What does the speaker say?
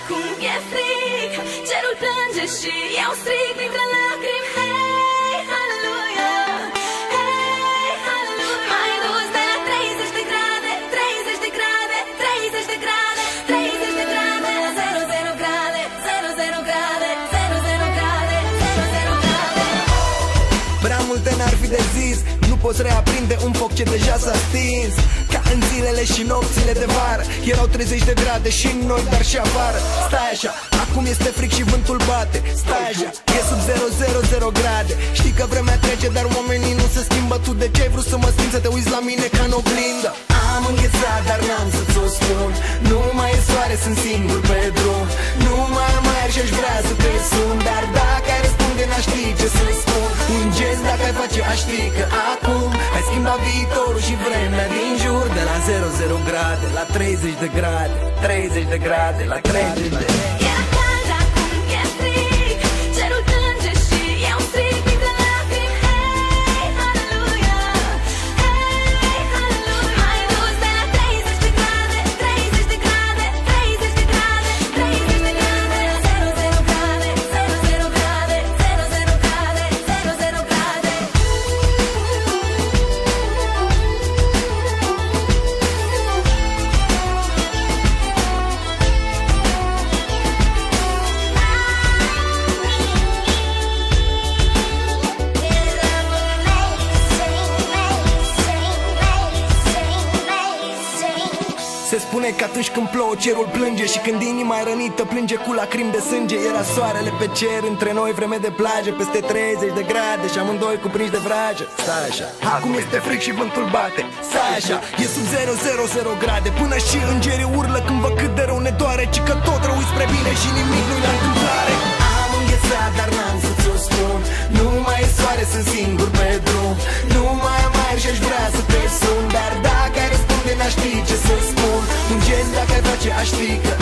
acum e frig, cerul plânge și eu strig printre lacrimi. Hei, haleluia, hei, haleluia. Mai dus de la 30 de grade, 30 de grade, 30 de grade, 30 de grade, la 00 grade, 00 grade, 00 grade, 00 grade. Prea multe n-ar fi de zis, nu poți reaprinde un foc ce deja s-a stins. Ca în zilele și nopțile de vară, erau 30 de grade și în noi, dar și afară. Stai așa, acum este fric și vântul bate. Stai așa, e sub 000 grade. Știi că vremea trece, dar oamenii nu se schimbă. Tu de ce ai vrut să mă schimbi, să te uiți la mine ca în oglindă? Am înghețat, dar n-am să-ți o spun. Nu mai e soare, sunt singur pe drum. Nu mai am aer și-aș vrea să te sun. Dar dacă ai răspunde, n-aș ști ce să-ți spun. Un gest dacă ai face, aș ști că acum ai schimbat viitorul și vremea din jur. De la 00 grade, la 30 de grade, 30 de grade, la 30 de grade. Era cald, acum e frig, cerul plânge și eu strig printre lacrimi. Hei, haleluia, hei, haleluia. Mai dus de la 30 de grade, 30 de grade, 30 de grade, 30 de grade, la 00 grade, 00 grade, 00 grade, 00 grade. Se spune că atunci când plouă cerul plânge și când inima e rănită plânge cu lacrimi de sânge. Era soarele pe cer, între noi vreme de plajă, peste 30 de grade și amândoi cuprinși de vrajă. Stai așa, acum este fric și vântul bate. Stai așa, e sub 000 grade. Până și îngerii urlă când văd cât de rău ne doare, ci că tot rău spre bine și nimic nu-i la întâmplare. Am înghețat, dar n-am să ți-o spun. Nu mai e soare, sunt singur pe drum. Nu mai am aer și-aș vrea să te sun. Dar dacă ai răspunde, n-aș ști ce să spun. Un gest dacă ai face, aș ști că